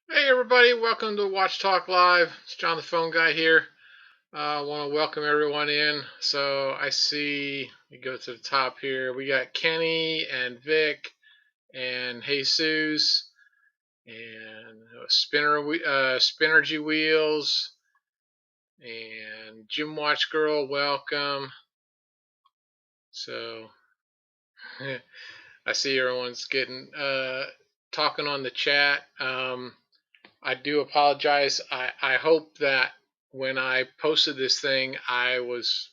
Hey everybody, welcome to Watch Talk Live. It's John the Phone Guy here. I want to welcome everyone in. So I see, we go to the top here. We got Kenny and Vic and Jesus and Spinnergy Wheels and Jim Watch Girl. Welcome. So I see everyone's getting talking on the chat. I do apologize. I hope that when I posted this thing, it was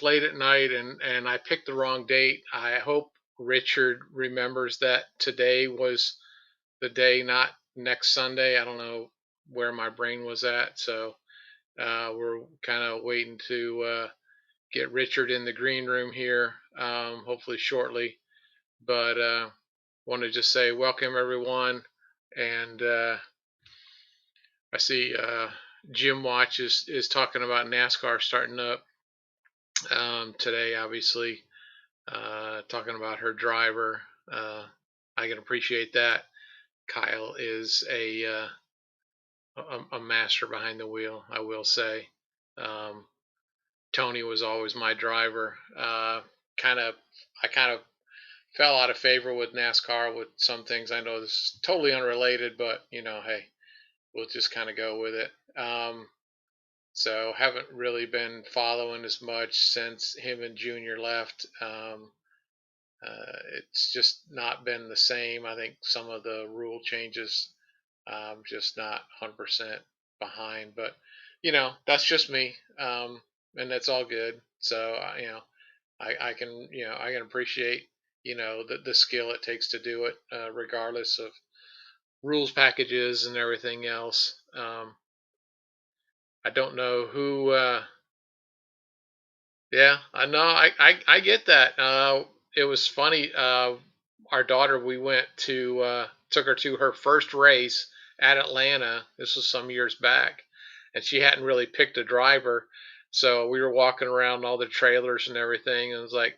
late at night and I picked the wrong date. I hope Richard remembers that today was the day, not next Sunday. I don't know where my brain was at, so we're kind of waiting to get Richard in the green room here, hopefully shortly. But want to just say welcome everyone, and I see Jim Watch is talking about NASCAR starting up today, obviously, talking about her driver. I can appreciate that. Kyle is a master behind the wheel, I will say. Um, Tony was always my driver. I kind of fell out of favor with NASCAR with some things. I know this is totally unrelated, but hey, we'll just kind of go with it. So haven't really been following as much since him and Junior left. It's just not been the same. I think some of the rule changes, just not 100% behind. But that's just me, and that's all good. So I can I can appreciate the skill it takes to do it, regardless of rules packages and everything else. I don't know who. Yeah, I know. I get that. It was funny. Our daughter, we went to took her to her first race at Atlanta. This was some years back, and she hadn't really picked a driver. So we were walking around all the trailers and everything, and it was like,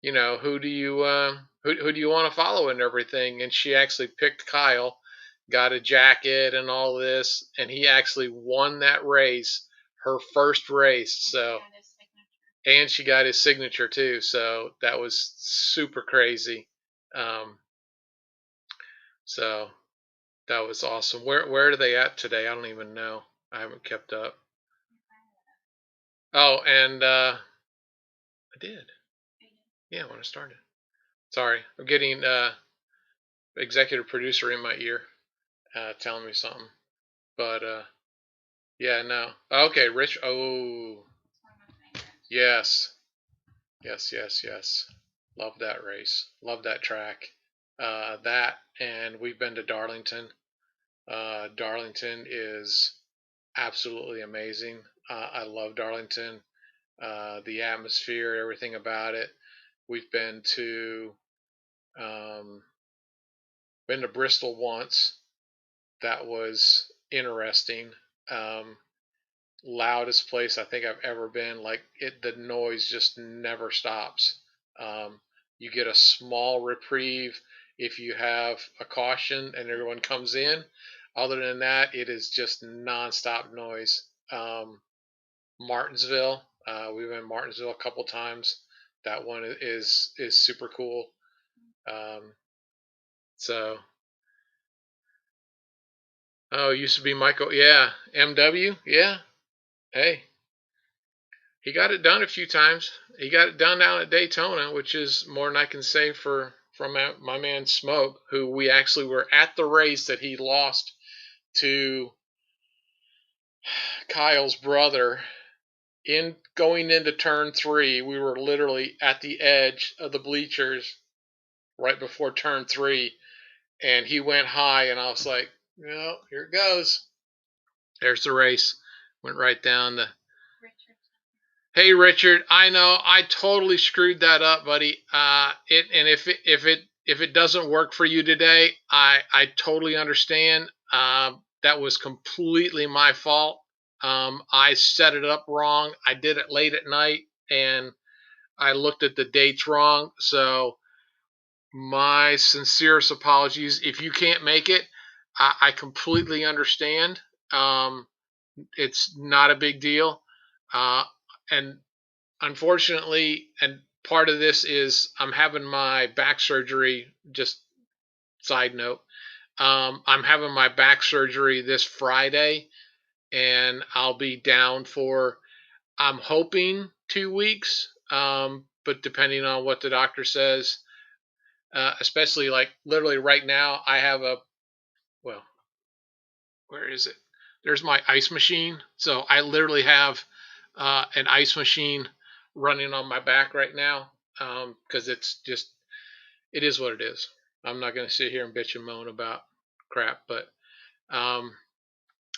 who do you want to follow and everything? And she actually picked Kyle, got a jacket and all this, and he actually won that race, her first race. So and she got his signature too. So that was super crazy. Um, so that was awesome. Where are they at today? I don't even know. I haven't kept up. Oh, and I did. Yeah, when I started. Sorry, I'm getting executive producer in my ear, telling me something. But yeah, no. Okay, Rich. Oh, yes, yes. Love that race. Love that track. That and we've been to Darlington. Darlington is absolutely amazing. I love Darlington. The atmosphere, everything about it. We've um, been to Bristol once. That was interesting. Um, Loudest place I think I've ever been. Like the noise just never stops. Um, you get a small reprieve if you have a caution and everyone comes in. Other than that, it is just nonstop noise. Martinsville. We've been in Martinsville a couple times. That one is super cool. Um, so, oh, it used to be Michael. Yeah, MW. Yeah. Hey, he got it done a few times. He got it done down at Daytona, which is more than I can say for from my man Smoke, who we actually were at the race that he lost to Kyle's brother. In going into turn 3, we were literally at the edge of the bleachers right before turn 3, and he went high, and I was like, "No, here it goes." There's the race. Went right down the. Hey Richard, I know I totally screwed that up, buddy. If it doesn't work for you today, I totally understand. That was completely my fault. I set it up wrong. I did it late at night, and I looked at the dates wrong. So my sincerest apologies. If you can't make it, I completely understand. Um, it's not a big deal. And unfortunately, and part of this is I'm having my back surgery. Just side note, I'm having my back surgery this Friday, and I'll be down for, I'm hoping, 2 weeks. But depending on what the doctor says, especially like literally right now, I have a, well, where is it? There's my ice machine. So I literally have an ice machine running on my back right now, because it's just, it is what it is. I'm not going to sit here and bitch and moan about crap, um,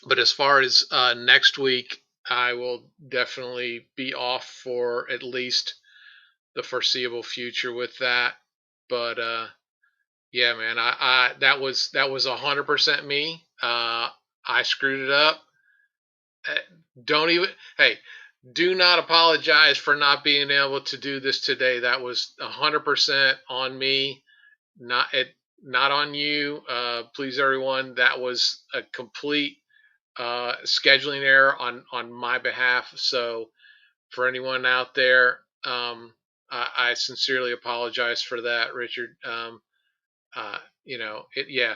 but as far as next week, I will definitely be off for at least the foreseeable future with that. But yeah, man, I that was 100% me. I screwed it up. Uh, Don't even, hey, do not apologize for not being able to do this today. That was 100% on me, not on you. Please, everyone, that was a complete scheduling error on my behalf. So for anyone out there, I sincerely apologize for that, Richard. Yeah,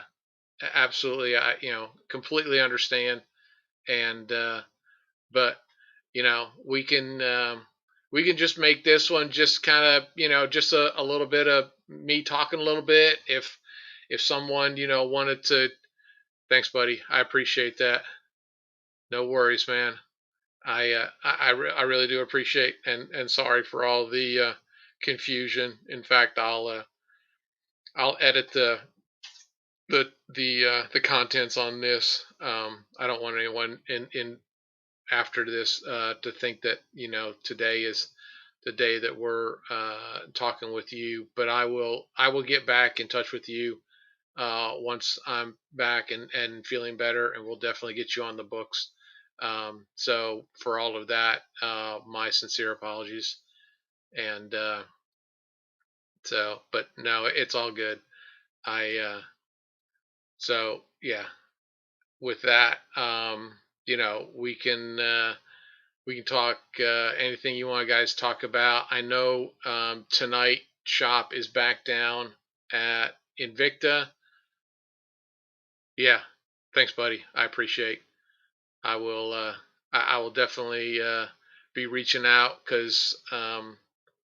absolutely. I completely understand, and but we can just make this one just kind of just a little bit of me talking a little bit. If someone wanted to, thanks, buddy. I appreciate that. No worries, man. I really do appreciate, and sorry for all the confusion. In fact, I'll edit the contents on this. I don't want anyone in after this to think that today is the day that we're talking with you. But I will get back in touch with you once I'm back and feeling better, and we'll definitely get you on the books. So for all of that, my sincere apologies. And but no, it's all good. I so yeah. With that, we can talk anything you want, guys, talk about. I know tonight shop is back down at Invicta. Yeah, thanks, buddy. I appreciate. I will. I will definitely be reaching out because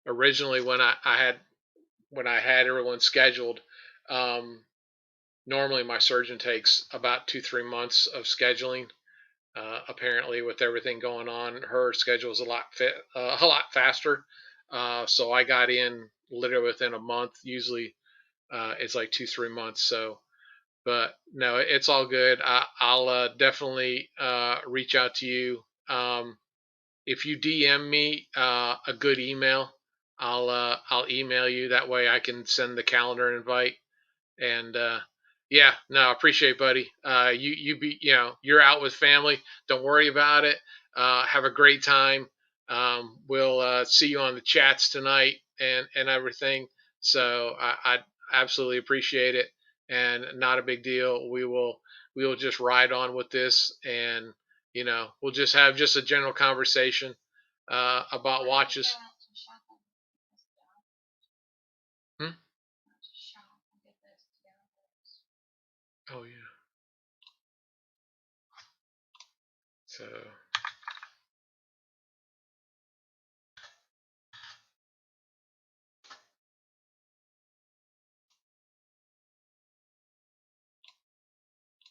originally when I had everyone scheduled, um, normally my surgeon takes about 2-3 months of scheduling. Apparently, with everything going on, her schedule is a lot faster. So I got in literally within a month. Usually, it's like 2-3 months. So, but no, it's all good. I'll definitely reach out to you. If you DM me a good email, I'll email you. That way, I can send the calendar invite. And yeah, no, appreciate, buddy. You're out with family. Don't worry about it. Have a great time. We'll see you on the chats tonight and everything. So I absolutely appreciate it, and not a big deal. We will just ride on with this, and You know, we'll just have just a general conversation about watches. Hmm? Oh yeah.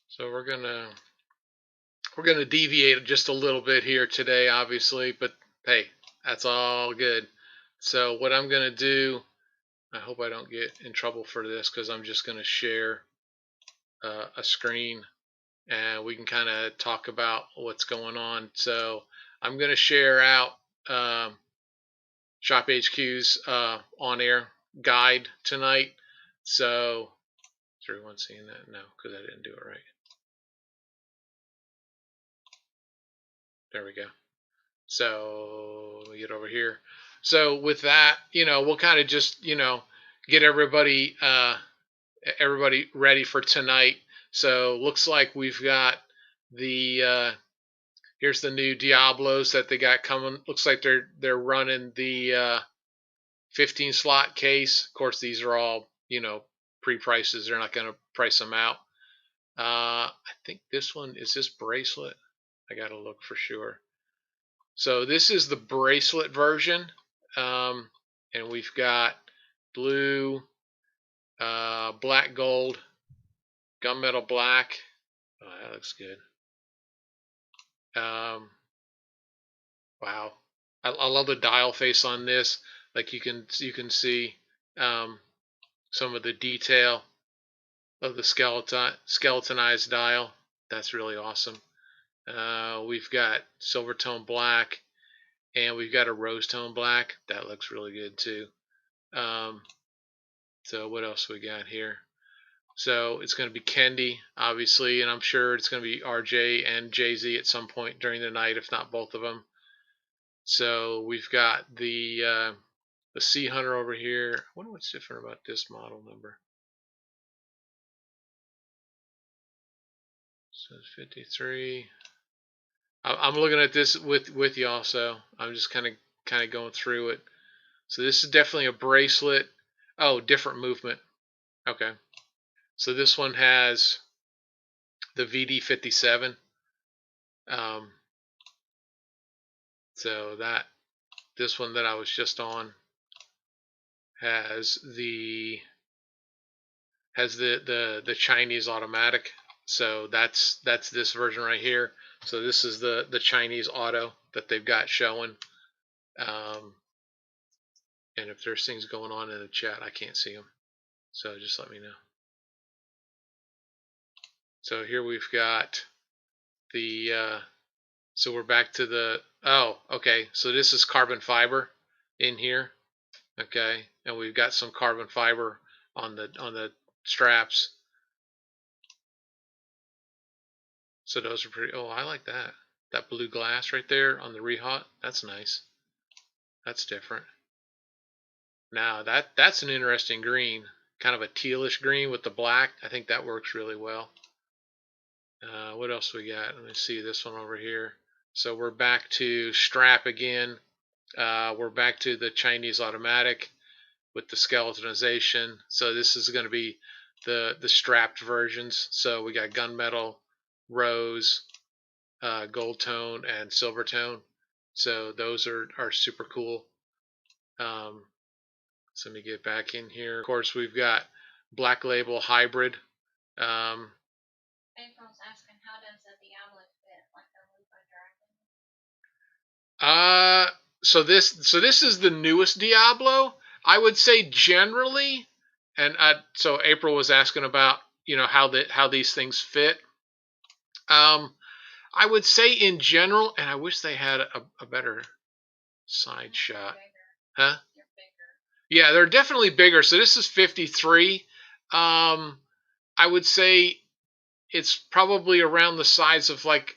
So we're gonna deviate just a little bit here today, obviously, but hey, that's all good. So what I'm gonna do, I hope I don't get in trouble for this because I'm just gonna share a screen and we can kind of talk about what's going on. So I'm gonna share out Shop HQ's on air guide tonight. So is everyone seeing that? No, because I didn't do it right. There we go. So let me get over here. So with that, you know, we'll kind of just, you know, get everybody ready for tonight. So looks like we've got the here's the new Diablos that they got coming. Looks like they're running the 15 slot case. Of course, these are all, you know, pre-prices. They're not going to price them out. I think this one is this bracelet. I got to look for sure. So this is the bracelet version, and we've got blue, black gold, gunmetal black. Oh, that looks good. Wow, I love the dial face on this. Like you can see some of the detail of the skeletonized dial. That's really awesome. We've got silver tone black, and we've got a rose tone black. That looks really good too. So what else we got here? So it's going to be Kendi, obviously, and I'm sure it's going to be RJ and Jay-Z at some point during the night, if not both of them. So we've got the Sea Hunter over here. I wonder what's different about this model number. So it's 53. I'm looking at this with y'all, so I'm just kind of going through it. So this is definitely a bracelet. Oh, different movement. Okay. So this one has the VD57. So this one that I was just on has the Chinese automatic. So that's this version right here. So this is the Chinese auto that they've got showing. And if there's things going on in the chat, I can't see them. So just let me know. So here we've got the so we're back to the, oh, okay. So this is carbon fiber in here. Okay. And we've got some carbon fiber on the straps. So those are pretty, oh, I like that. That blue glass right there on the Rehot, that's nice. That's different. Now that's an interesting green, kind of a tealish green with the black. I think that works really well. What else we got? Let me see this one over here. So we're back to strap again. We're back to the Chinese automatic with the skeletonization. So this is going to be the strapped versions. So we got gunmetal, rose, gold tone, and silver tone. So those are super cool. So let me get back in here. Of course, we've got Black Label Hybrid. April's asking, how does the Diablo fit, like the Lupo Dragon? So this is the newest Diablo. I would say generally, and so April was asking about, you know, how these things fit. I would say in general, and I wish they had a better side shot. Huh? Yeah, they're definitely bigger. So this is 53. I would say it's probably around the size of, like,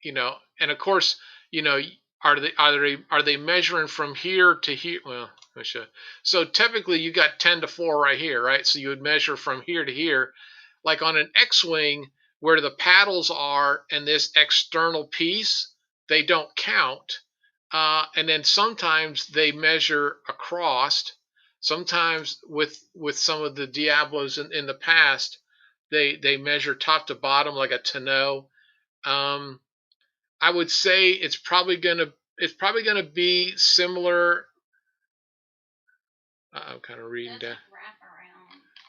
you know, and of course, you know, are they measuring from here to here? Well, so typically you got 10 to 4 right here, right? So you would measure from here to here. Like on an X-wing, where the paddles are and this external piece, they don't count. And then sometimes they measure across. Sometimes with some of the Diablos in the past, they measure top to bottom like a tonneau. Um, I would say it's probably gonna be similar. I'm kind of reading down.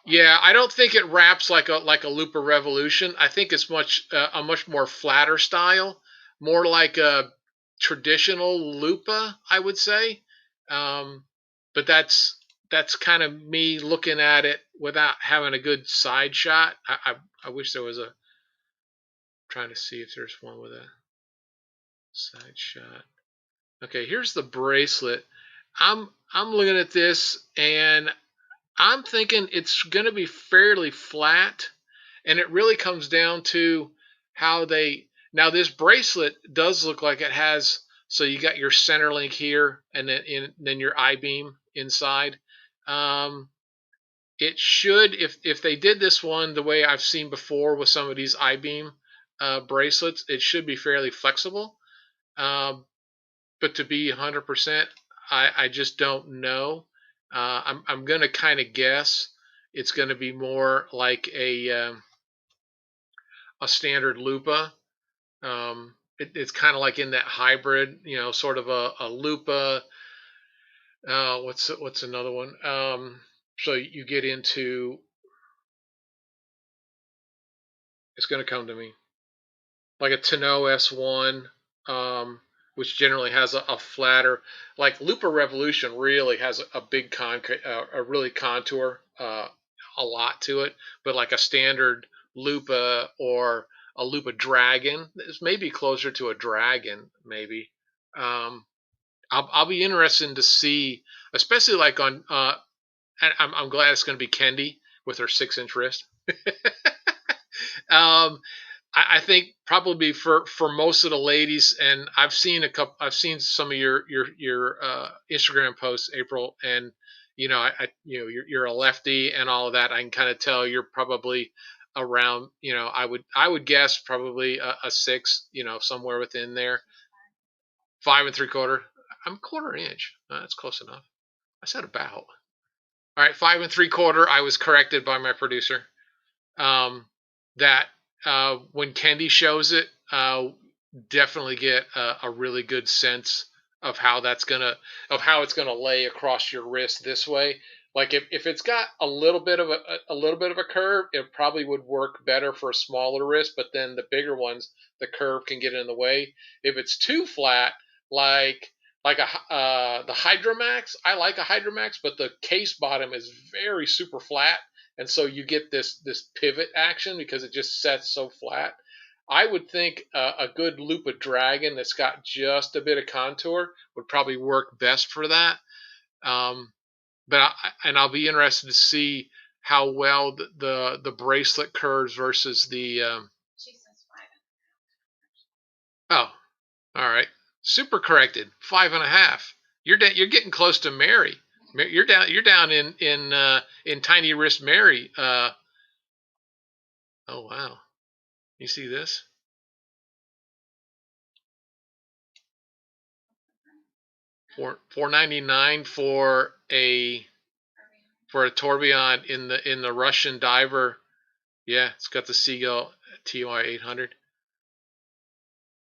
Yeah, I don't think it wraps like a Lupa Revolution. I think it's a much more flatter style, more like a traditional Lupa, I would say. Um, but that's kind of me looking at it without having a good side shot. I wish there was a trying to see if there's one with a side shot. Okay, here's the bracelet. I'm looking at this and I'm thinking it's going to be fairly flat, and it really comes down to how they. Now, this bracelet does look like it has. So you got your center link here, and then your I-beam inside. Um, it should, if they did this one the way I've seen before with some of these I-beam bracelets, it should be fairly flexible. Um, but to be 100%, I just don't know. I'm going to kind of guess it's going to be more like a standard Lupa. It's kind of like in that hybrid, sort of a Lupa. What's another one? So you get into. It's going to come to me like a Tonneau S1. Which generally has a flatter, like Lupa Revolution really has a big a really contour, a lot to it, but like a standard Lupa or a Lupa Dragon, this may be closer to a Dragon, maybe. Um, I'll be interested to see, especially like on, and I'm glad it's going to be Kendi with her 6-inch wrist. um, I think probably for most of the ladies, and I've seen some of your Instagram posts, April, and you're a lefty and all of that. I can kind of tell you're probably around, I would guess probably a 6, somewhere within there, 5 3/4. I'm a 1/4 inch. That's close enough. I said about. All right, 5 3/4. I was corrected by my producer. That when Kendi shows it, definitely get a really good sense of how it's gonna lay across your wrist this way. Like if it's got a little bit of a curve, it probably would work better for a smaller wrist. But then the bigger ones, the curve can get in the way. If it's too flat, like the Hydromax, I like a Hydromax, but the case bottom is very super flat, and so you get this pivot action because it just sets so flat. I would think a good Lupa Dragon that's got just a bit of contour would probably work best for that. Um, and I'll be interested to see how well the bracelet curves versus the. She says 5. Oh, all right, super corrected, 5.5. You're getting close to Mary. You're down in tiny wrist Mary. Oh wow, you see this? 499 for a tourbillon in the Russian diver. Yeah, it's got the Seagull TY 800.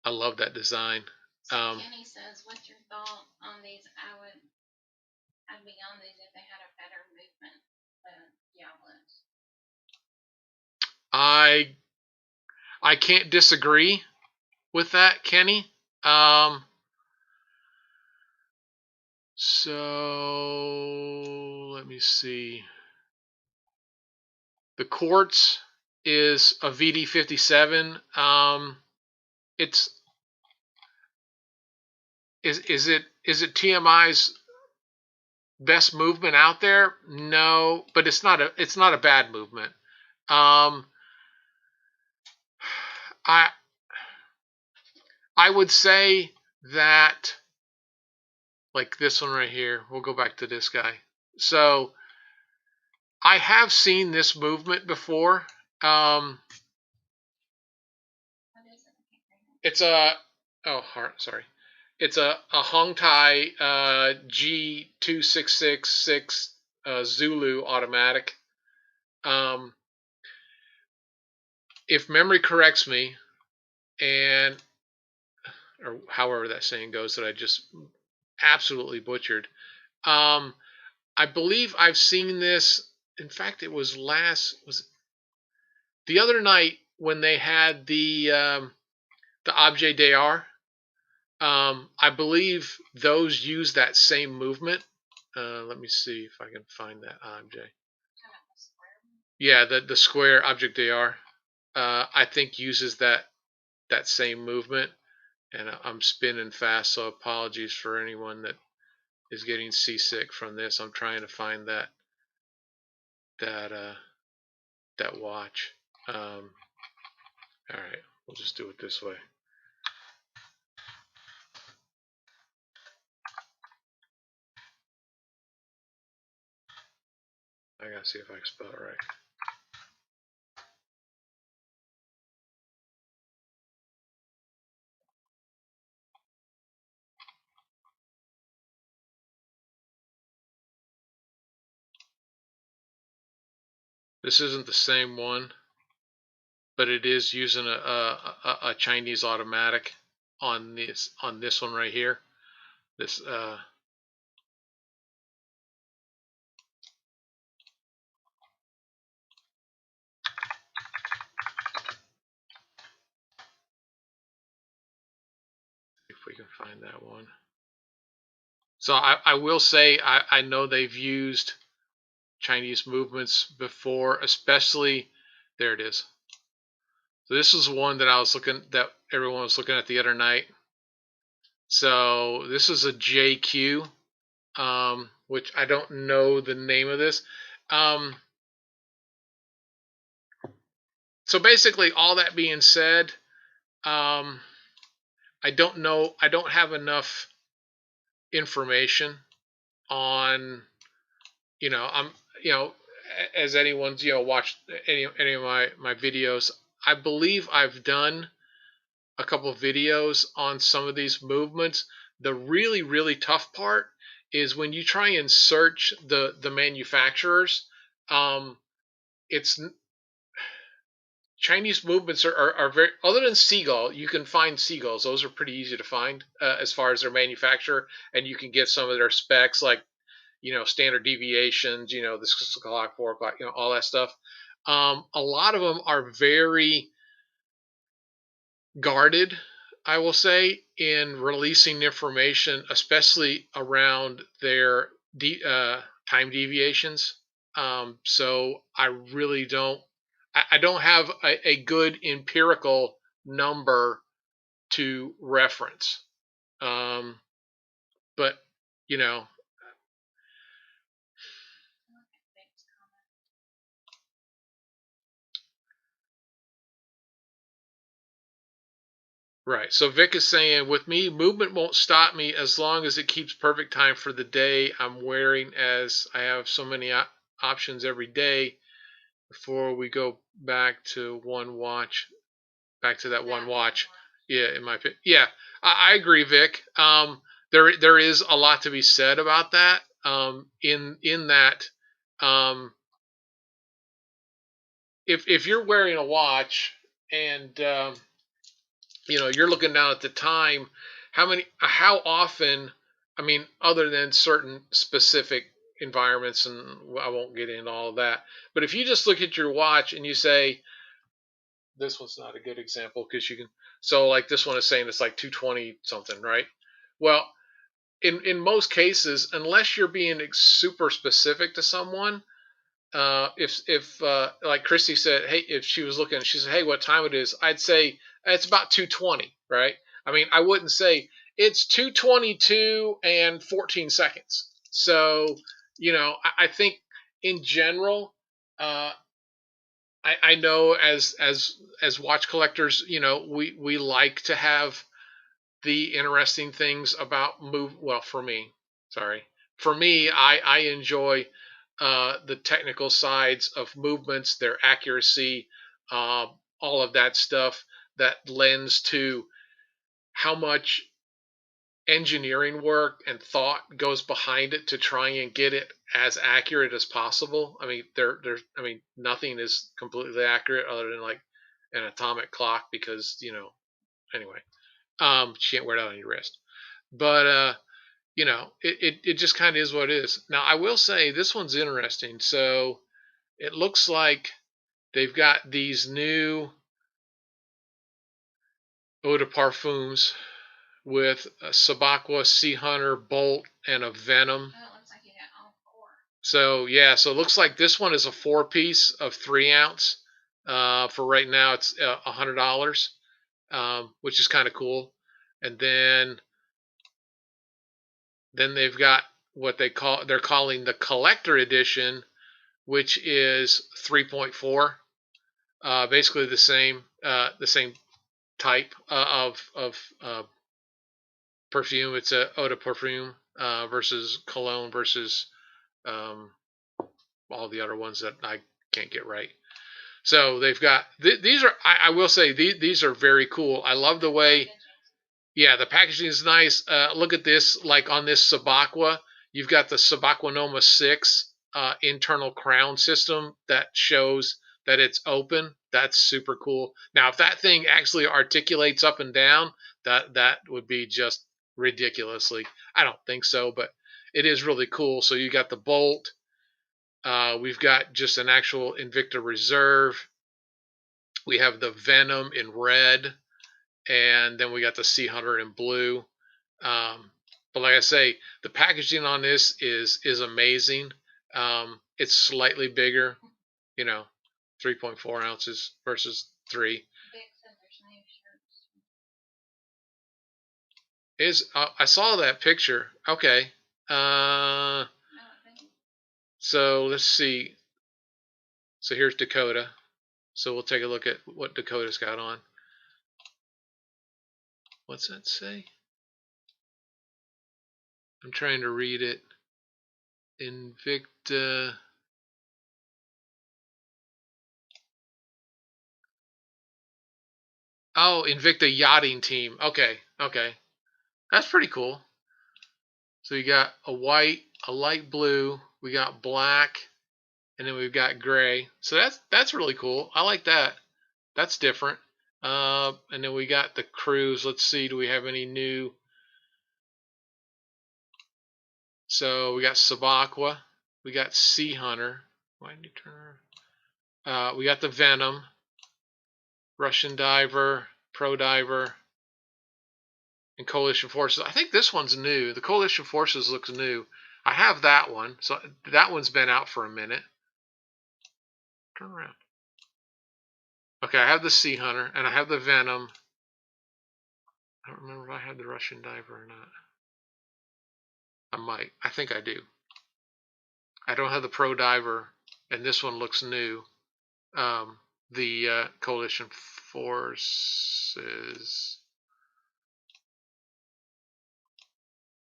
I love that design. Kenny says, "What's your thought on these? I'd be on these if they had a better movement than Diablos." I can't disagree with that, Kenny. So let me see. The Quartz is a VD57. It's is it TMI's best movement out there? No, but it's not a bad movement. Um, I I would say that like this one right here. We'll go back to this guy. So I have seen this movement before. Um, It's a sorry. It's a Hongtai G2666 Zulu automatic. If memory corrects me, and or however that saying goes that I just absolutely butchered. I believe I've seen this. In fact, it was the other night when they had the Objet d'Art. I believe those use that same movement. Let me see if I can find that object. Yeah, the square Objet d'Art. I think uses that same movement, and I'm spinning fast, so apologies for anyone that is getting seasick from this. I'm trying to find that that watch. All right, we'll just do it this way. I gotta see if I can spell it right. This isn't the same one, but it is using a Chinese automatic on this one right here. This if we can find that one. So I will say I know they've used Chinese movements before, especially there it is. So this is one that everyone was looking at the other night. So this is a JQ, which I don't know the name of this. So basically, all that being said, I don't know. I don't have enough information on, I'm, as anyone's, watched any of my videos, I believe I've done a couple of videos on some of these movements. The really, really tough part is when you try and search the manufacturers. It's Chinese movements are very, other than Seagull, you can find Seagulls. Those are pretty easy to find as far as their manufacturer, and you can get some of their specs like, standard deviations, the 6 o'clock, 4 o'clock, all that stuff. A lot of them are very guarded, I will say, in releasing information, especially around their time deviations. So I really I don't have a good empirical number to reference. But, you know, right. So Vic is saying, with me, movement won't stop me as long as it keeps perfect time for the day I'm wearing, as I have so many options every day before we go back to one watch, back to that one watch. Yeah, in my opinion. Yeah, I agree, Vic. There is a lot to be said about that. In that, if you're wearing a watch and you're looking down at the time, how often, I mean, other than certain specific environments, and I won't get into all of that, but if you just look at your watch and you say, this one's not a good example because you can, so like this one is saying it's like 220 something, right? Well, in most cases, unless you're being super specific to someone, if like Christy said, hey, if she was looking, she said, hey, what time it is? I'd say it's about 2:20, right? I mean, I wouldn't say it's 2:22 and 14 seconds. So, I think in general, I know as watch collectors, we like to have the interesting things about move. Well, for me, I enjoy the technical sides of movements, their accuracy, all of that stuff that lends to. how much engineering work and thought goes behind it to try and get it as accurate as possible. I mean, I mean, nothing is completely accurate other than like an atomic clock because anyway, you can't wear that on your wrist. But it just kind of is what it is. Now, I will say this one's interesting. So it looks like they've got these new eau de parfums with a Sabacqua, Sea Hunter, Bolt, and a Venom. Oh, it looks like you got all four. So yeah, so it looks like this one is a 4-piece of 3 ounce. For right now, it's $100, which is kind of cool. And then they've got what they're calling the collector edition, which is 3.4. Basically the same type of perfume. It's a eau de parfum versus cologne versus um, all the other ones that I can't get right. So they've got these are I will say these are very cool. I love the way. Yeah, the packaging is nice. Look at this, like on this Sabacqua, you've got the Sabacqua Noma 6 internal crown system that shows that it's open. That's super cool. Now, if that thing actually articulates up and down, that would be just ridiculously. I don't think so, but it is really cool. So you got the Bolt. We've got just an actual Invicta Reserve. We have the Venom in red, and then we got the Sea Hunter in blue. But like I say, the packaging on this is amazing. It's slightly bigger, you know, 3.4 ounces versus 3. Vic said there's new shirts. I saw that picture. Okay. Oh, So let's see. So here's Dakota. So we'll take a look at what Dakota's got on. What's that say? I'm trying to read it. Invicta. Oh, Invicta Yachting Team. Okay, okay. That's pretty cool. So you got a white, a light blue, we got black, and then we've got gray. So that's really cool. I like that. That's different. And then we got the cruise. Let's see, do we have any new? So we got Sabacqua, we got Sea Hunter. Why did you turn around? We got the Venom, Russian Diver, Pro Diver, and Coalition Forces. I think this one's new. The Coalition Forces looks new. I have that one, so that one's been out for a minute. Turn around. Okay, I have the Sea Hunter, and I have the Venom. I don't remember if I had the Russian Diver or not. I might. I think I do. I don't have the Pro Diver, and this one looks new. The Coalition Forces.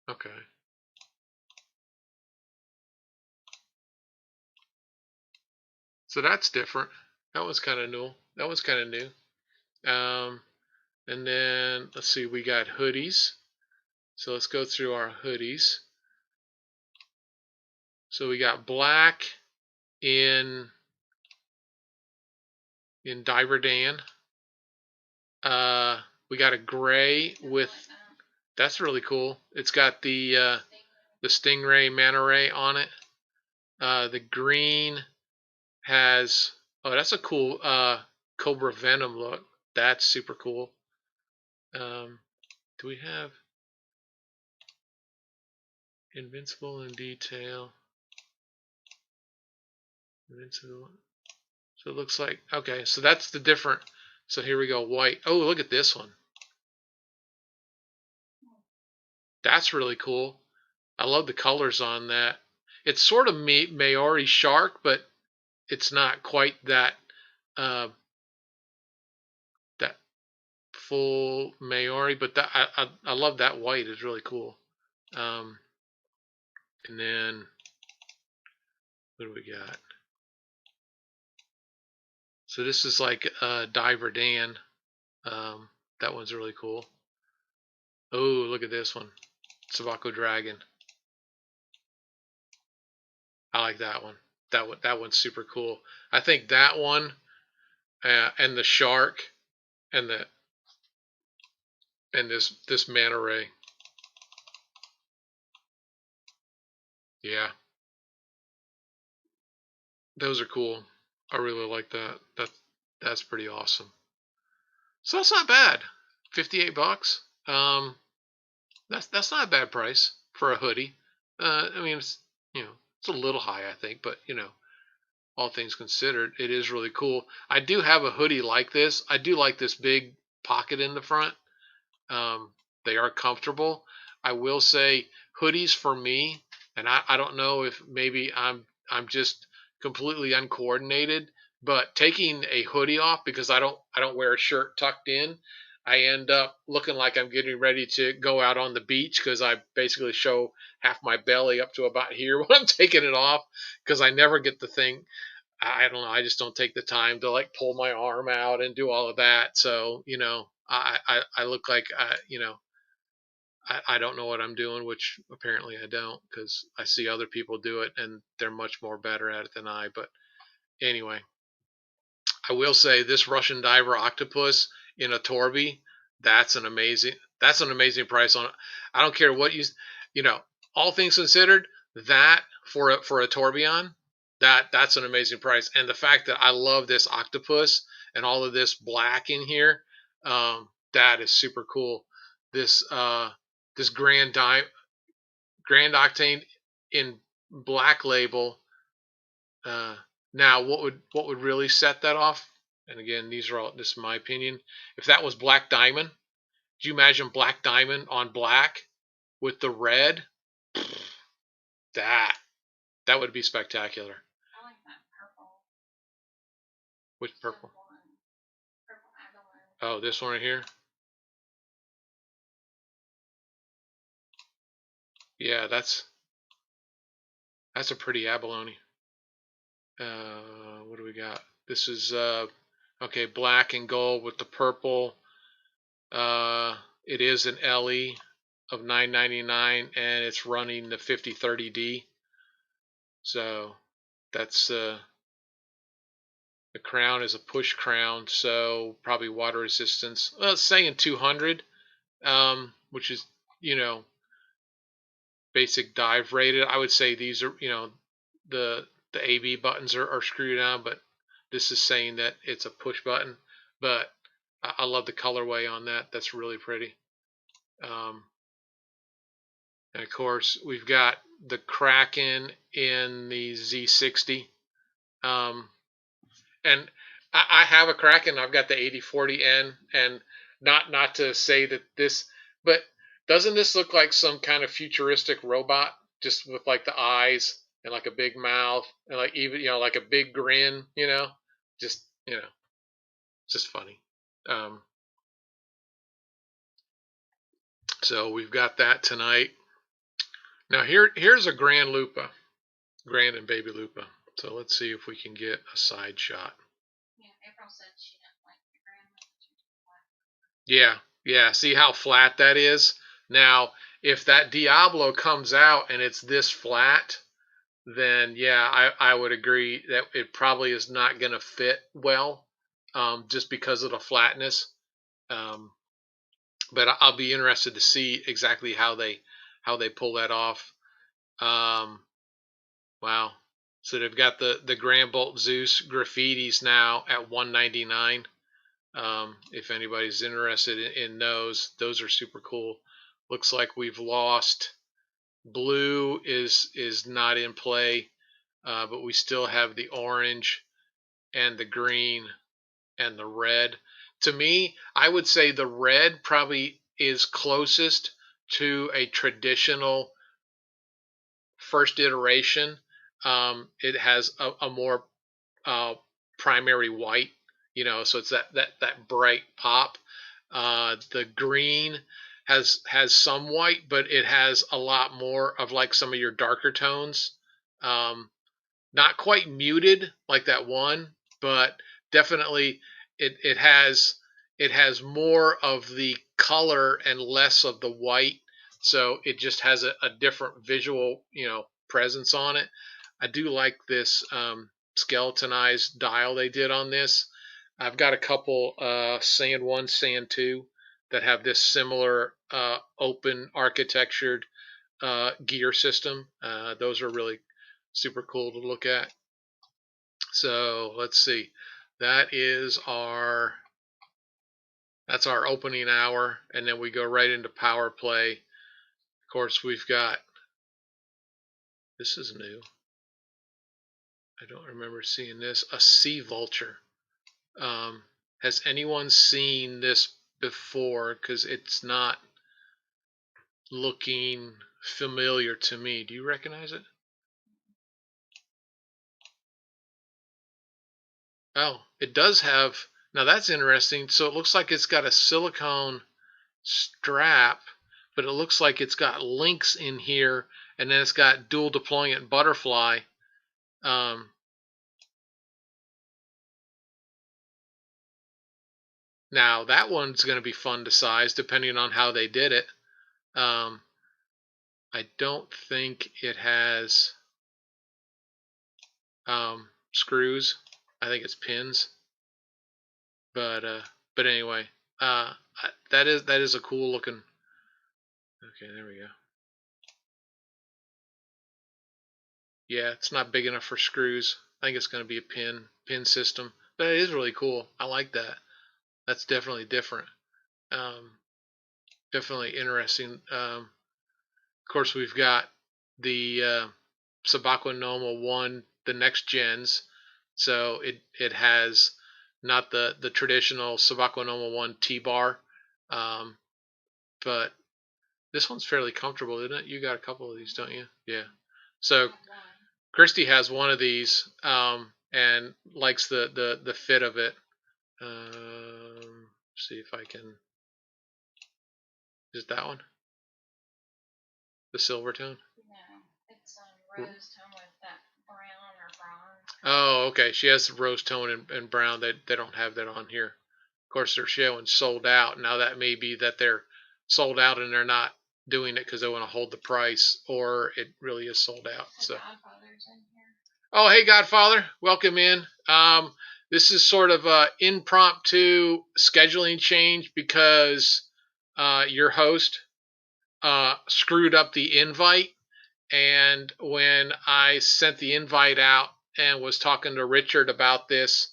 Okay. So that's different. That was kind of new. That was kind of new. And then let's see, we got hoodies. So let's go through our hoodies. So we got black in Diver Dan. We got a gray with that's really cool. It's got the Stingray Manta Ray on it. The green has that's a cool Cobra Venom look. That's super cool. Do we have Invincible in detail? Invincible. So it looks like okay. So that's the different. So here we go. White. Oh, look at this one. That's really cool. I love the colors on that. It's sort of Maori shark, but it's not quite that uh, that full Maori. But that I love that white. It's really cool. Um, and then what do we got? So this is like Diver Dan. That one's really cool. Oh, look at this one. Savako Dragon. I like that one. That one's super cool. I think that one and the shark and this manta ray. Yeah, those are cool. I really like that. That's pretty awesome. So that's not bad. $58. That's not a bad price for a hoodie. I mean, it's it's a little high, I think, but all things considered, it is really cool. I do have a hoodie like this. I do like this big pocket in the front. Um, they are comfortable. I will say hoodies for me, and I don't know if maybe I'm just completely uncoordinated, but taking a hoodie off because I don't wear a shirt tucked in, I end up looking like I'm getting ready to go out on the beach because I basically show half my belly up to about here when I'm taking it off because I never get the thing. I don't know. I just don't take the time to like pull my arm out and do all of that. So I look like I don't know what I'm doing, which apparently I don't because I see other people do it and they're much more better at it than I. But anyway, I will say this Russian diver octopus in a Torby, that's an amazing price on it. I don't care what you know, all things considered, that for a tourbillon, that's an amazing price. And the fact that I love this octopus and all of this black in here, that is super cool. This Grand Octane in Black Label. Uh, Now, what would really set that off? And again, this is my opinion. If that was Black Diamond, do you imagine Black Diamond on black with the red? That that would be spectacular. I like that purple. Which purple? Purple abalone. Oh, this one right here. Yeah, that's a pretty abalone. What do we got? This is okay, black and gold with the purple. It is an LE of $9.99 and it's running the 5030D. So that's the crown is a push crown, so probably water resistance. Well, it's saying 200, which is you know basic dive rated. I would say these are the AB buttons are screwed down, but this is saying that it's a push button. But I love the colorway on that. That's really pretty. Um, and of course, we've got the Kraken in the Z60. Um, and I have a Kraken. I've got the 8040N, and not to say that but doesn't this look like some kind of futuristic robot, just with like the eyes and like a big mouth and like even like a big grin, just just funny. Um, so we've got that tonight. Now here's a Grand Lupa, Grand and Baby Lupa. So let's see if we can get a side shot. Yeah, April said she didn't like the Grand Lupa. Yeah, yeah. See how flat that is? Now, if that Diablo comes out and it's this flat, then yeah, I would agree that it probably is not going to fit well, just because of the flatness. Um, but I'll be interested to see exactly how they pull that off. Um, wow. So they've got the Grand Bolt Zeus graffitis now at 199. If anybody's interested in those are super cool. Looks like we've lost. Blue is not in play, but we still have the orange and the green and the red. To me, I would say the red probably is closest to a traditional first iteration. It has a more uh, primary white, so it's that bright pop. The green has some white, but it has a lot more of like some of your darker tones. Um, Not quite muted like that one, but definitely it has it has more of the color and less of the white, so it just has a different visual, presence on it. I do like this skeletonized dial they did on this. I've got a couple Sand 1, Sand 2 that have this similar open architectured gear system. Those are really super cool to look at. So let's see. That is that's our opening hour, and then we go right into power play. Of course, we've got, this is new. I don't remember seeing this, a sea vulture. Has anyone seen this before? Because it's not looking familiar to me. Do you recognize it? Oh, it does have, now that's interesting. So it looks like it's got a silicone strap, but it looks like it's got links in here, and then it's got dual deployment butterfly. Um, Now that one's going to be fun to size depending on how they did it. I don't think it has screws. I think it's pins. But anyway, that is a cool looking. Okay, there we go. Yeah, it's not big enough for screws. I think it's going to be a pin system. But it is really cool. I like that. That's definitely different. Definitely interesting. Of course, we've got the Sabako Noma 1, the next gens. So it has not the traditional Sabako Noma 1 T-bar, but this one's fairly comfortable, isn't it? You got a couple of these, don't you? Yeah. So Christy has one of these and likes the fit of it. See if I can. Is it that one? The silver tone? No, it's rose tone with that brown or bronze. Oh, okay. She has rose tone and brown. They don't have that on here. Of course, they're showing sold out. Now that may be that they're sold out and they're not doing it because they want to hold the price, or it really is sold out. So. Godfather's in here. Oh, hey, Godfather, welcome in. This is sort of a impromptu scheduling change because your host screwed up the invite, and when I sent the invite out and was talking to Richard about this,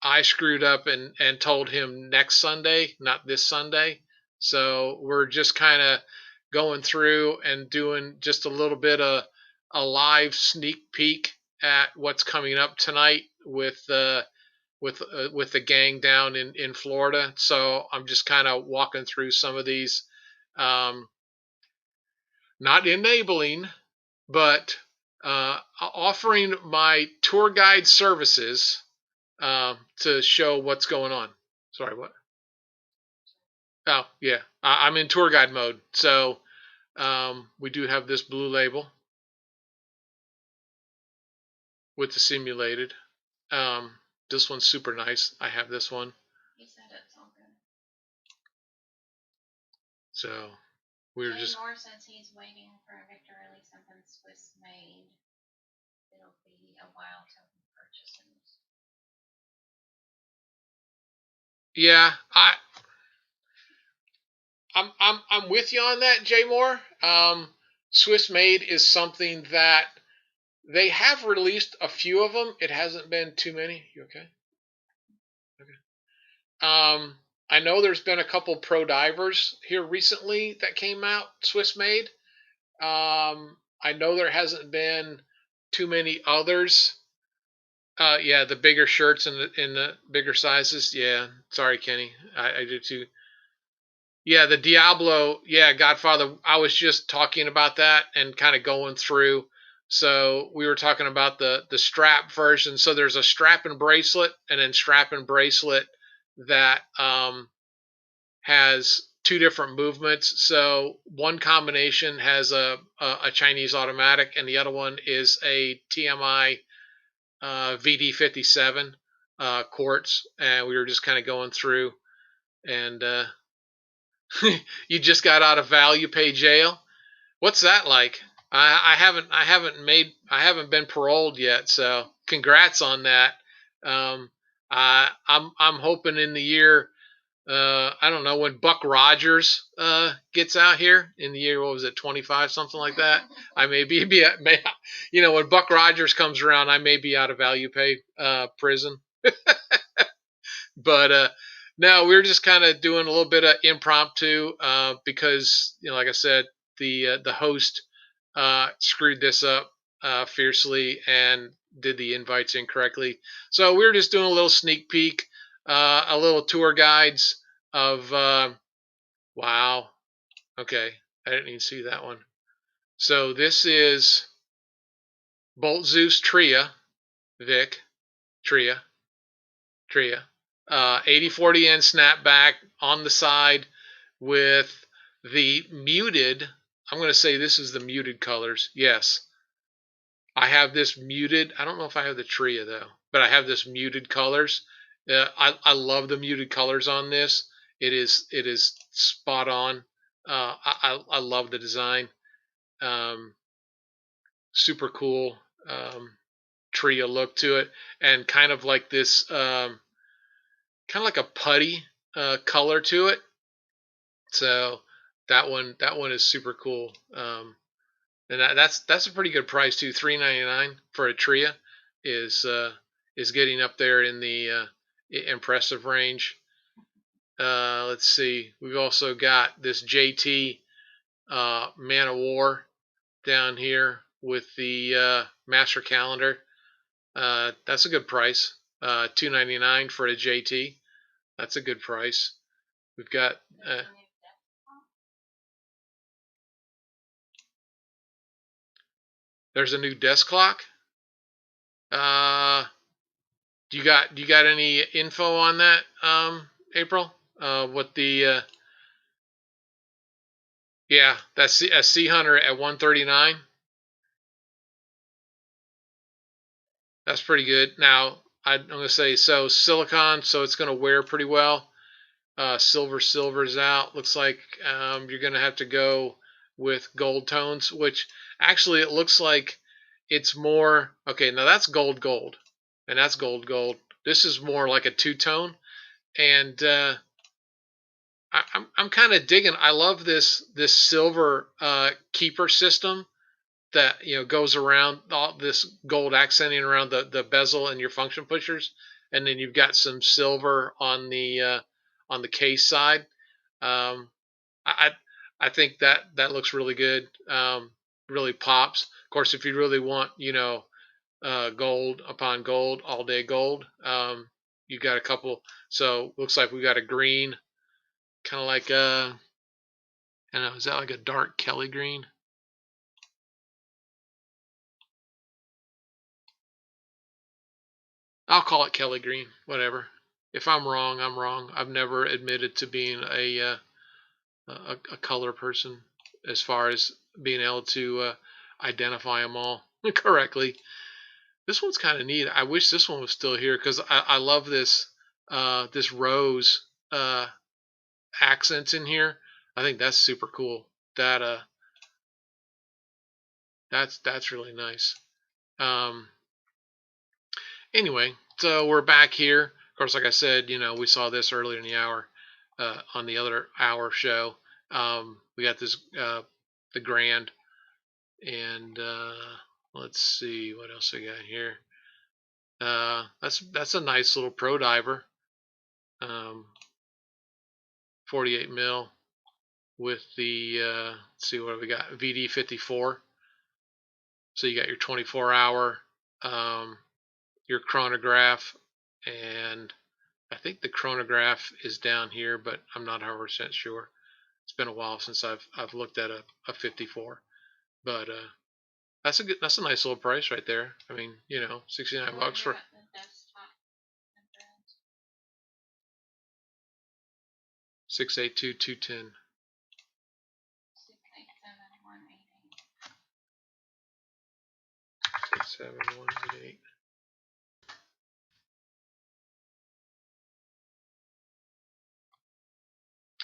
I screwed up and told him next Sunday, not this Sunday. So we're just kind of going through and doing just a little bit of a live sneak peek at what's coming up tonight with the gang down in Florida. So I'm just kind of walking through some of these, not enabling, but offering my tour guide services to show what's going on. Sorry, what? Oh, yeah. I'm in tour guide mode. So we do have this blue label with the simulated. This one's super nice. I have this one. He said it's all good. So we were Jay just. Moore says he's waiting for Victor to release something Swiss made. It'll be a while till he purchases. Yeah, I'm with you on that, Jay Moore. Swiss made is something that they have released a few of them. It hasn't been too many. You okay? Okay. I know there's been a couple pro divers here recently that came out Swiss made. I know there hasn't been too many others. Yeah, the bigger shirts and the bigger sizes. Yeah, sorry, Kenny. I do too. Yeah, the Diablo. Yeah, Godfather. I was just talking about that and kind of going through. So we were talking about the strap version. So there's a strap and bracelet, and then strap and bracelet that has two different movements. So one combination has a Chinese automatic, and the other one is a TMI VD57 quartz. And we were just kind of going through and you just got out of value pay jail. What's that like? I haven't been paroled yet, so congrats on that. I'm hoping in the year, I don't know, when Buck Rogers gets out here in the year, what was it, 25, something like that. I may be when Buck Rogers comes around, I may be out of value pay prison. But no, we were just kind of doing a little bit of impromptu because, like I said, the host screwed this up fiercely and did the invites incorrectly. So we were just doing a little sneak peek, a little tour guides of wow. Okay, I didn't even see that one. So this is Bolt Zeus Tria, Vic Tria. 8040N snapback on the side with the muted. I'm going to say this is the muted colors. Yes, I have this muted. I don't know if I have the Tria though, but I have this muted colors. I love the muted colors on this. It is spot on. I love the design. Um, Super cool Tria look to it, and kind of like this. Kind of like a putty color to it. So that one is super cool. And that's a pretty good price too. $399 for a Tria is getting up there in the impressive range. Let's see. We've also got this JT Man of War down here with the Master Calendar. That's a good price. $299 for a JT. That's a good price. We've got there's a new desk clock. Do you got any info on that, April? What the yeah, that's a Sea Hunter at 139. That's pretty good. Now I'm gonna say so silicon, so it's gonna wear pretty well. Silver's out. Looks like you're gonna have to go with gold tones, which actually it looks like it's more okay. Now that's gold, and that's gold. This is more like a two-tone, and I'm kind of digging. I love this silver keeper system that goes around all this gold accenting around the bezel and your function pushers, and then you've got some silver on the case side. Um, I I think that looks really good. Really pops. Of course, if you really want gold upon gold, all day gold, you got a couple. So looks like we got a green, kind of like I don't know, is that like a dark Kelly green? I'll call it Kelly green, whatever. If I'm wrong, I'm wrong. I've never admitted to being a color person as far as being able to identify them all correctly. This one's kind of neat. I wish this one was still here because I love this rose accents in here. I think that's super cool. That that's really nice. Um, Anyway, so we're back here. Of course, like I said, we saw this earlier in the hour on the other hour show. We got this the Grand, and let's see what else we got here. That's a nice little pro diver, 48 mil with the let's see what we got, VD54. So you got your 24-hour, your chronograph, and I think the chronograph is down here, but I'm not 100% sure. It's been a while since I've looked at a 54, but that's a nice little price right there. I mean, 69 bucks for 682-210. 67188.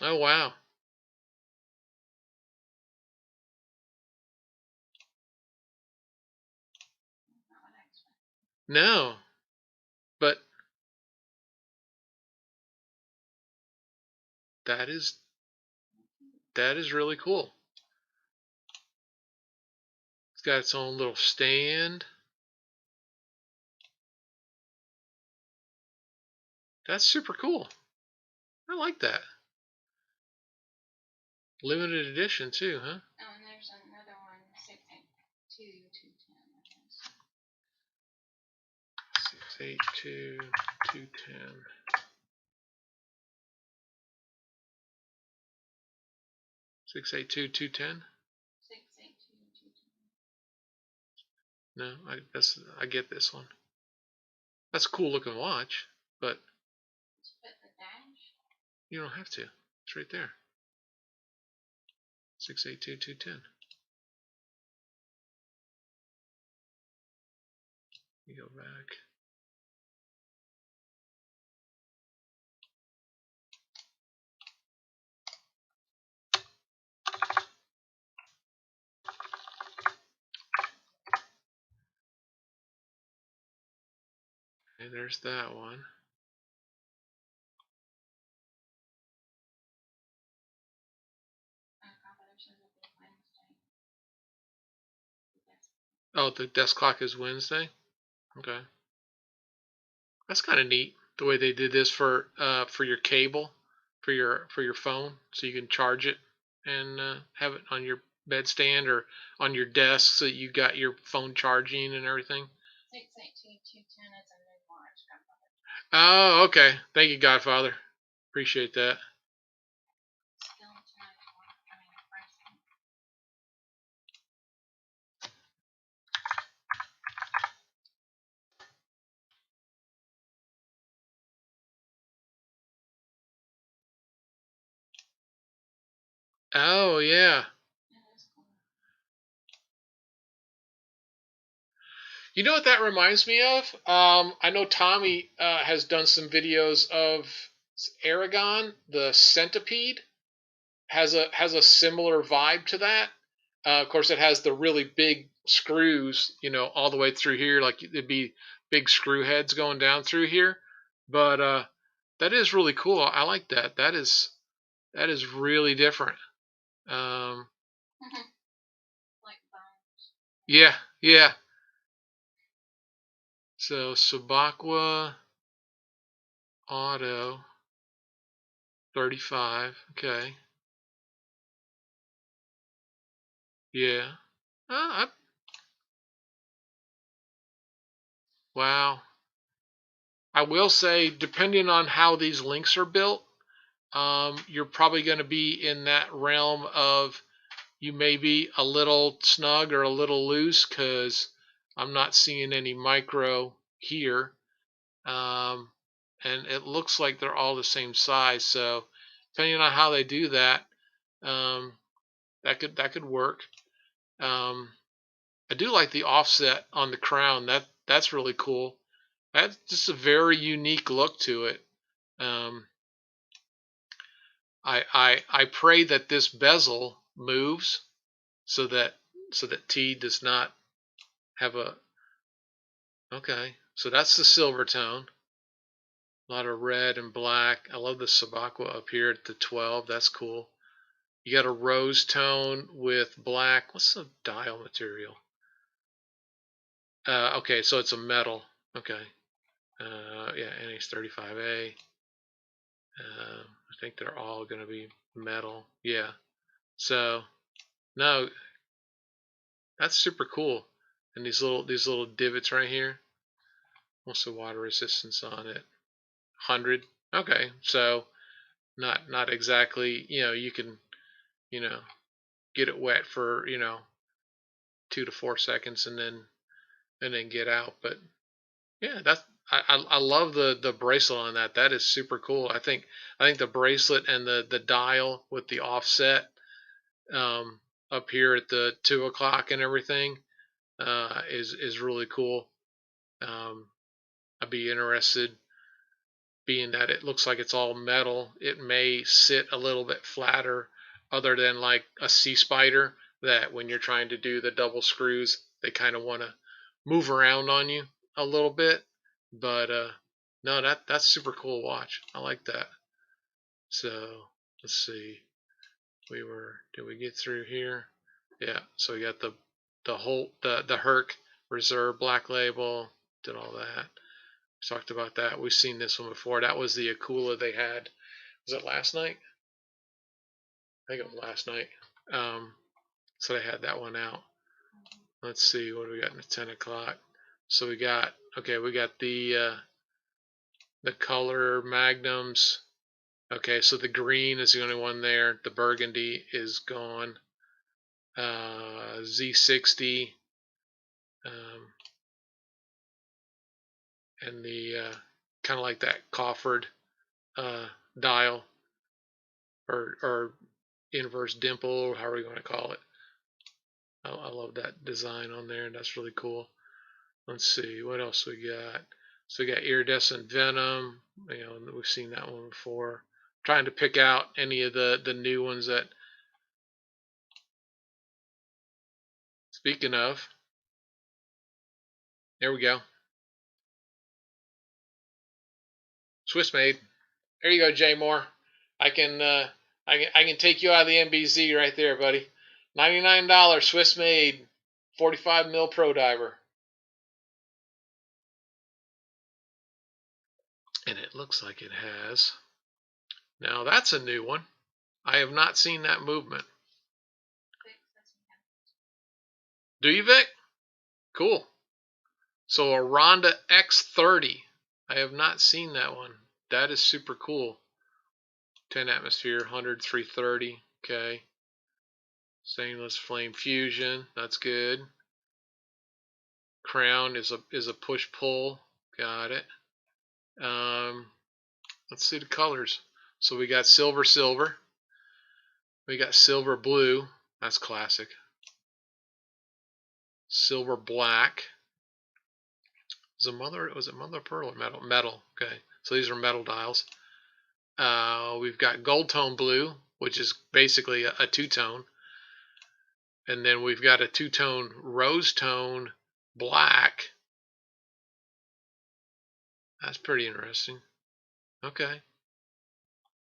Oh wow. Not what I expected. No, but that is really cool. It's got its own little stand. That's super cool. I like that. Limited edition too, huh? Oh, and there's another one, 682-210. 682-210. 682-210. 682-210. No, I get this one. That's a cool looking watch, but Did you put the dash? you don't have to. It's right there. 682-210. You go back. And there's that one. Oh, the desk clock is Wednesday? Okay. That's kind of neat the way they did this for your cable for your phone, so you can charge it and have it on your bedstand or on your desk, so you got your phone charging and everything. 682-210 is a new watch, Godfather. Oh, okay. Thank you, Godfather. Appreciate that. Still tonight, I mean, pricing. Oh yeah. It is cool. You know what that reminds me of? I know Tommy has done some videos of Aragon, the centipede. Has a similar vibe to that. Of course, it has the really big screws, all the way through here, like it'd be big screw heads going down through here. But that is really cool. I like that. That is really different. Um, Like bones. yeah, yeah. So Sabakwa Auto 35. Okay. Yeah. Uh, I, wow. I will say, depending on how these links are built, you're probably going to be in that realm of you may be a little snug or a little loose, because I'm not seeing any micro here. Um, and it looks like they're all the same size. So depending on how they do that, um, that could work. Um, I do like the offset on the crown. That's really cool. That's just a very unique look to it. Um, I pray that this bezel moves so that T does not have a. Okay, so that's the silver tone. A lot of red and black. I love the Sabakwa up here at the 12. That's cool. You got a rose tone with black. What's the dial material? Okay, so it's a metal. Okay. Yeah, NH35A. I think they're all going to be metal. Yeah. So no, that's super cool. And these little divots right here. What's the water resistance on it? 100. Okay, so not exactly. You can you know get it wet for 2 to 4 seconds and then get out. But yeah, I love the bracelet on that. That is super cool. I think the bracelet and the dial with the offset um, up here at the 2 o'clock and everything is really cool. Um, I'd be interested being that it looks like it's all metal, it may sit a little bit flatter, other than like a Sea Spider, that when you're trying to do the double screws, they kind of want to move around on you a little bit. But no, that's super cool watch. I like that. So let's see. Did we get through here? Yeah. So we got the Herc Reserve Black Label. Did all that. We talked about that. We've seen this one before. That was the Akula they had. Was it last night? I think it was last night. So they had that one out. Let's see, what do we got in the 10 o'clock? So we got the color magnums. Okay, so the green is the only one there. The burgundy is gone. Z60, and the kind of like that coffered dial, or inverse dimple, however you want to call it. I love that design on there. That's really cool. Let's see what else we got. So we got iridescent venom. We've seen that one before. Trying to pick out any of the new ones that. Speaking of, there we go. Swiss made. There you go, Jay Moore. I can take you out of the NBZ right there, buddy. $99 Swiss made 45 mil Pro Diver. And it looks like it has. Now that's a new one. I have not seen that movement. Do you, Vic? Cool. So a Ronda X30. I have not seen that one. That is super cool. 10 atmosphere, 100, 330. Okay. Stainless flame fusion. That's good. Crown is a push pull. Got it. Let's see the colors. So we got silver, silver. We got silver blue. That's classic. Silver black. Was it mother of pearl or metal? Metal. Okay. So these are metal dials. We've got gold tone blue, which is basically a two-tone. And then we've got a two-tone rose tone black. That's pretty interesting. Okay.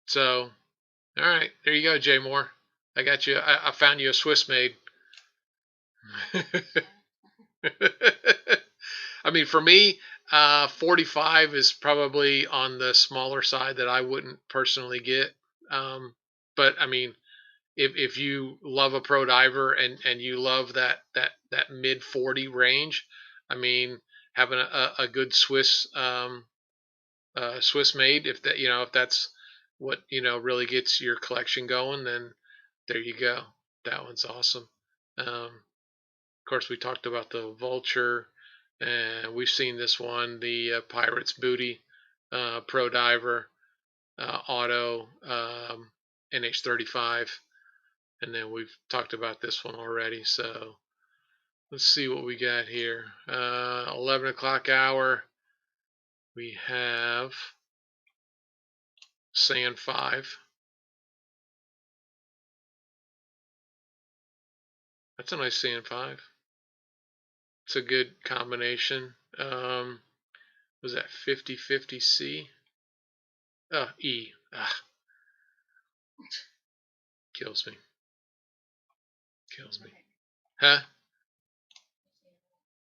So, all right. There you go, Jay Moore. I got you. I found you a Swiss made. I mean, for me, 45 is probably on the smaller side that I wouldn't personally get. But I mean, if you love a pro diver and you love that mid 40 range, I mean, having a good Swiss Swiss made, if that's what really gets your collection going, then there you go. That one's awesome. Of course, we talked about the Vulture, and we've seen this one, the Pirates Booty Pro Diver Auto NH35, and then we've talked about this one already. So let's see what we got here. 11 o'clock hour, we have Sand 5. That's a nice Sand 5. It's a good combination. Was that 50/50C? Oh, E. Ah, kills me. Kills me. Huh?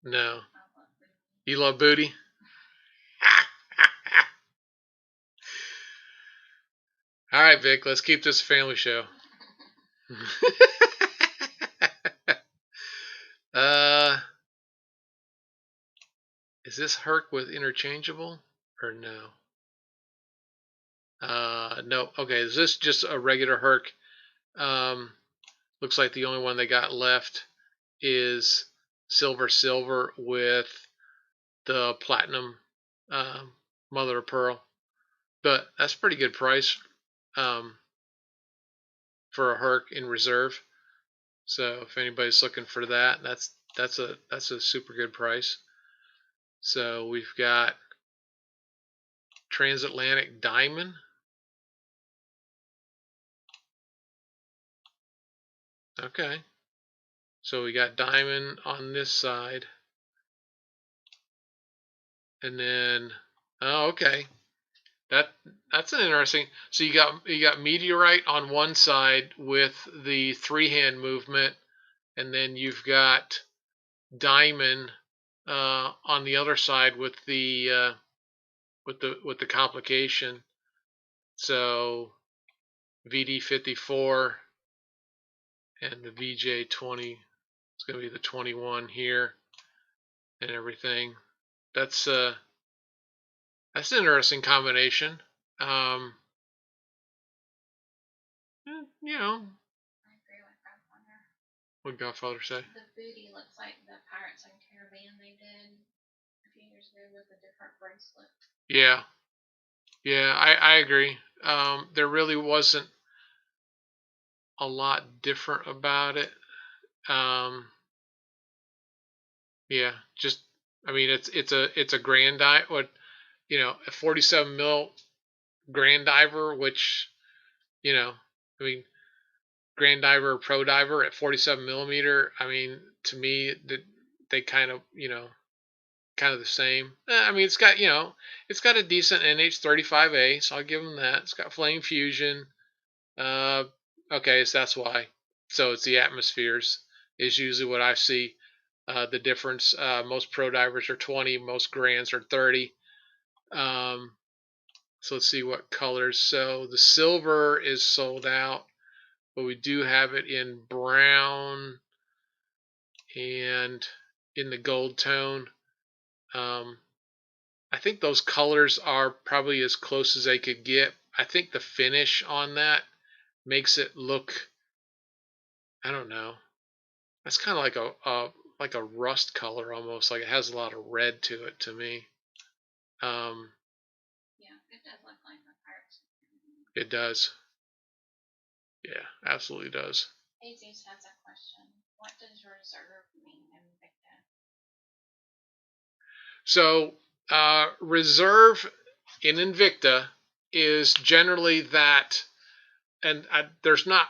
No. You love booty? All right, Vic, let's keep this a family show. Is this Herc with interchangeable or no? No. Okay, is this just a regular Herc? Looks like the only one they got left is silver, silver with the platinum mother of pearl. But that's a pretty good price for a Herc in reserve. So if anybody's looking for that, that's a super good price. So we've got transatlantic diamond. Okay. So we got diamond on this side. And then, oh, okay. That's an interesting. So you got meteorite on one side with the three-hand movement, and then you've got diamond on the other side with the complication. So VD54 and the VJ20 is going to be the 21 here and everything. That's an interesting combination. Um, you know, I agree with Godfather. what Godfather say? The booty looks like the Pirates and Caribbean they did a few years ago with a different bracelet. Yeah, I agree. There really wasn't a lot different about it. Yeah, just I mean it's a grand dive. What a 47 mil grand diver, which I mean grand diver or pro diver at 47 millimeter. I mean to me they kind of kind of the same. I mean it's got a decent NH35A, so I'll give them that. It's got flame fusion. Uh, okay, so that's why. So it's the atmospheres is usually what I see. The difference. Most pro divers are 20, most grands are 30. So let's see what colors. So the silver is sold out, but we do have it in brown and in the gold tone. I think those colors are probably as close as they could get. I think the finish on that makes it look, I don't know. That's kind of like a rust color almost. Like it has a lot of red to it to me. Um, Yeah, it does look like the Pirates. it does. Yeah, absolutely does. Jesus has a question. What does reserve mean in Invicta? So reserve in Invicta is generally that, and there's not,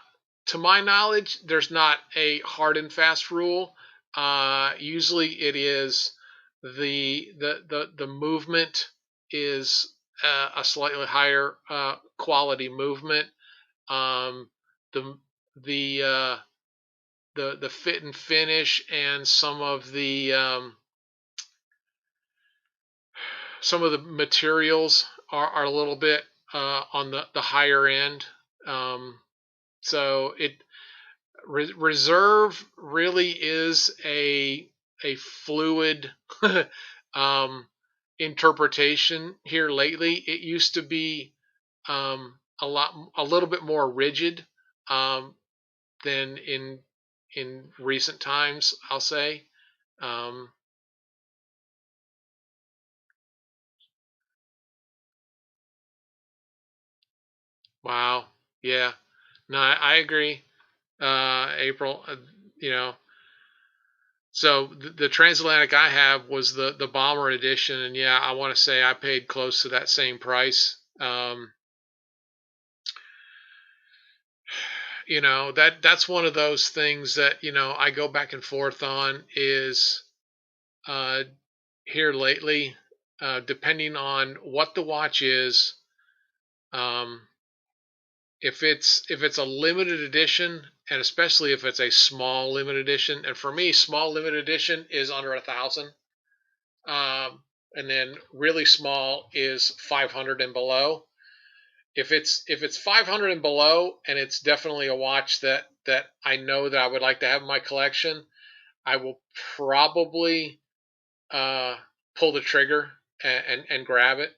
to my knowledge, there's not a hard and fast rule. Usually, it is the movement is a slightly higher quality movement. Um, the the the fit and finish and some of the materials are a little bit on the higher end. Um, so it reserve really is a fluid um, interpretation here lately. It used to be a little bit more rigid um, than in recent times, I'll say. Um, wow, yeah, no, I agree. April, you know, so the transatlantic I have was the bomber edition, and yeah, I want to say I paid close to that same price. That's one of those things that I go back and forth on is uh, here lately, depending on what the watch is. Um, if it's a limited edition, and especially if it's a small limited edition, and for me, small limited edition is under 1,000. And then really small is 500 and below. If it's 500 and below, and it's definitely a watch that I know that I would like to have in my collection, I will probably uh, pull the trigger and grab it.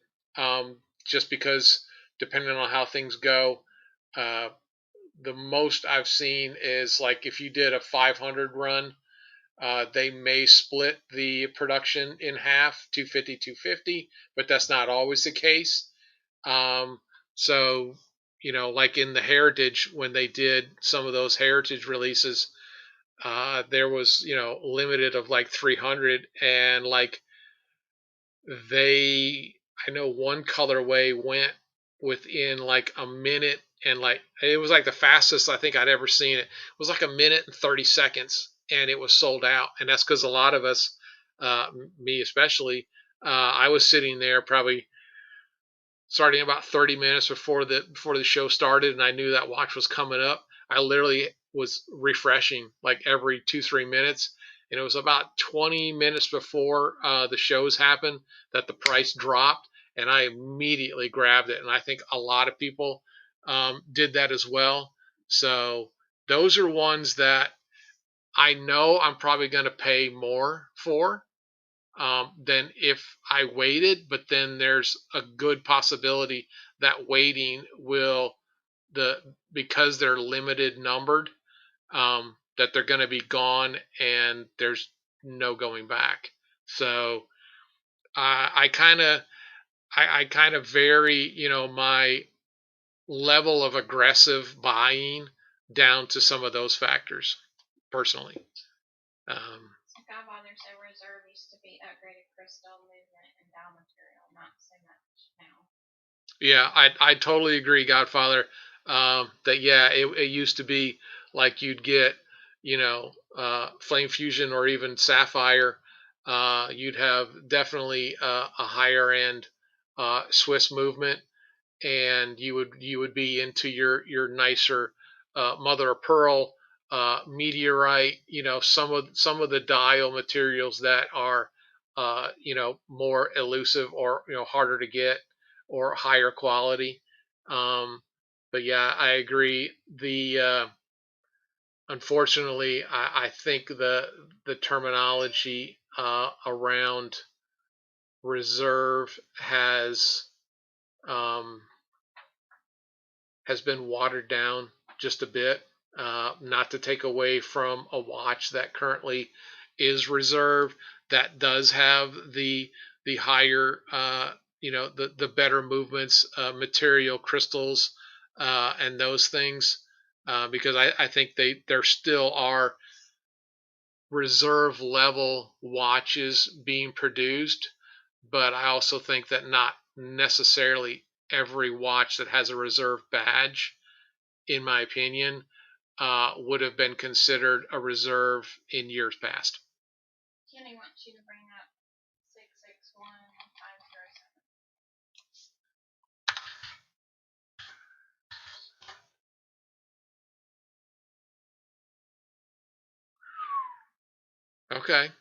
Just because depending on how things go, uh, the most I've seen is like if you did a 500 run, they may split the production in half, 250, 250, but that's not always the case. Um, so, like in the Heritage, when they did some of those Heritage releases, there was, limited of like 300, and like they I know one colorway went within like a minute, and like it was like the fastest I think I'd ever seen it. It was like a minute and 30 seconds, and it was sold out. And that's because a lot of us, me especially, I was sitting there probably starting about 30 minutes before the show started, and I knew that watch was coming up. I literally was refreshing like every 2-3 minutes, and it was about 20 minutes before the shows happened that the price dropped, and I immediately grabbed it. And I think a lot of people did that as well. So those are ones that I know I'm probably going to pay more for than if I waited. But then there's a good possibility that waiting will because they're limited numbered, that they're going to be gone and there's no going back. So I kind of I kind of vary, my level of aggressive buying down to some of those factors personally. So Godfather said reserve used to be upgraded crystal movement and dial material, not so much now. Yeah, I totally agree, Godfather. That yeah, it used to be like you'd get, Flame Fusion or even Sapphire. You'd have definitely a higher end Swiss movement, and you would be into your nicer mother of pearl, meteorite. Some of the dial materials that are more elusive or harder to get or higher quality. But yeah, I agree. The Unfortunately, I think the terminology around reserve um, has been watered down just a bit. Not to take away from a watch that currently is reserve, that does have the higher, the better movements, material, crystals, and those things, because I think there still are reserve level watches being produced, but I also think that not necessarily every watch that has a reserve badge, in my opinion, would have been considered a reserve in years past. Kenny wants you to bring up 661507. Okay.